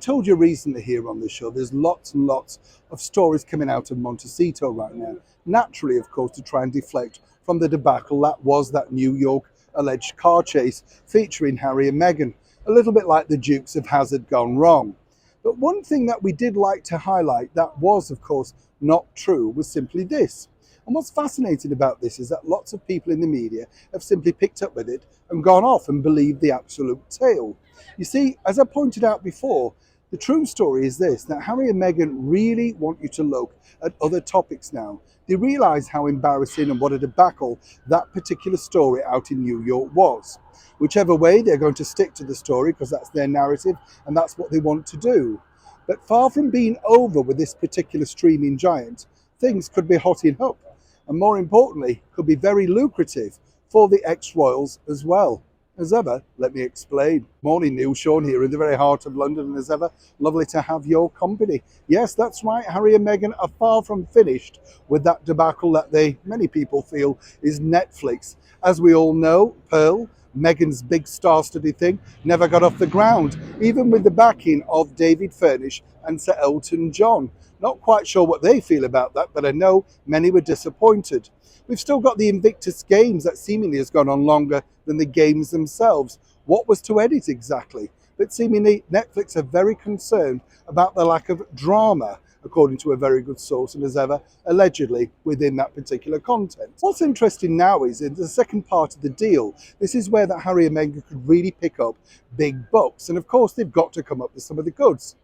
told you recently here on the show, there's lots and lots of stories coming out of Montecito right now. Naturally, of course, to try and deflect from the debacle that was that New York alleged car chase featuring Harry and Meghan, a little bit like the Dukes of Hazzard gone wrong. But one thing that we did like to highlight that was, of course, not true was simply this. And what's fascinating about this is that lots of people in the media have simply picked up with it and gone off and believed the absolute tale. You see, as I pointed out before, the true story is this, that Harry and Meghan really want you to look at other topics now. They realise how embarrassing and what a debacle that particular story out in New York was. Whichever way, they're going to stick to the story because that's their narrative and that's what they want to do. But far from being over with this particular streaming giant, things could be hotting up. And more importantly, could be very lucrative for the ex-royals as well. As ever, let me explain. Morning, Neil. Sean here in the very heart of London, and as ever, lovely to have your company. Yes, that's right, Harry and Meghan are far from finished with that debacle that many people feel is Netflix. As we all know, Pearl, Meghan's big star-studded thing, never got off the ground, even with the backing of David Furnish and Sir Elton John. Not quite sure what they feel about that, but I know many were disappointed. We've still got the Invictus Games that seemingly has gone on longer than the games themselves. What was to edit exactly? But seemingly Netflix are very concerned about the lack of drama, according to a very good source, and as ever, allegedly within that particular content. What's interesting now is in the second part of the deal, this is where that Harry and Meghan could really pick up big bucks, and of course they've got to come up with some of the goods.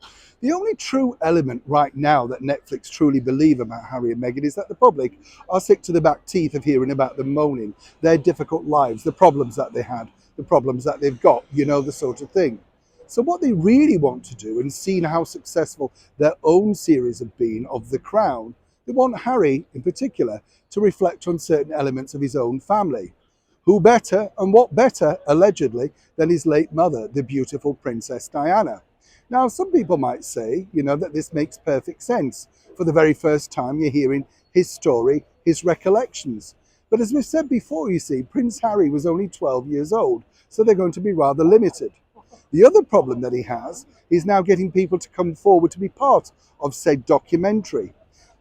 The only true element right now that Netflix truly believe about Harry and Meghan is that the public are sick to the back teeth of hearing about them moaning, their difficult lives, the problems that they had, the problems that they've got, you know, the sort of thing. So what they really want to do, and seeing how successful their own series have been of The Crown, they want Harry in particular to reflect on certain elements of his own family. Who better, and what better, allegedly, than his late mother, the beautiful Princess Diana. Now, some people might say, you know, that this makes perfect sense. For the very first time, you're hearing his story, his recollections. But as we've said before, you see, Prince Harry was only 12 years old, so they're going to be rather limited. The other problem that he has is now getting people to come forward to be part of said documentary.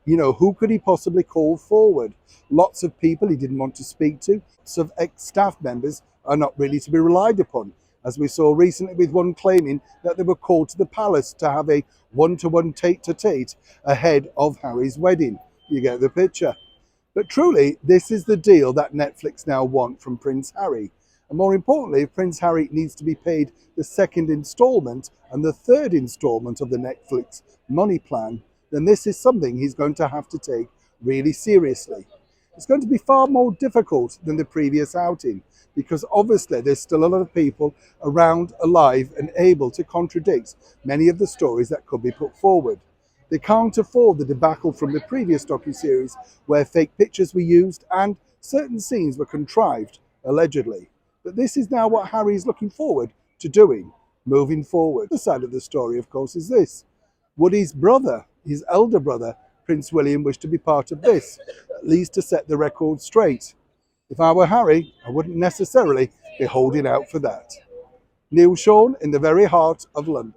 You know, who could he possibly call forward? Lots of people he didn't want to speak to. Lots of ex-staff members are not really to be relied upon, as we saw recently with one claiming that they were called to the palace to have a one-to-one tete-to-tete ahead of Harry's wedding. You get the picture. But truly, this is the deal that Netflix now want from Prince Harry. And more importantly, if Prince Harry needs to be paid the second instalment and the third instalment of the Netflix money plan, then this is something he's going to have to take really seriously. It's going to be far more difficult than the previous outing, because obviously there's still a lot of people around alive and able to contradict many of the stories that could be put forward. They can't afford the debacle from the previous docuseries where fake pictures were used and certain scenes were contrived, allegedly. But this is now what Harry is looking forward to doing, moving forward. The side of the story, of course, is this. Would his brother, his elder brother, Prince William, wish to be part of this, at least to set the record straight? If I were Harry, I wouldn't necessarily be holding out for that. Neil Sean in the very heart of London.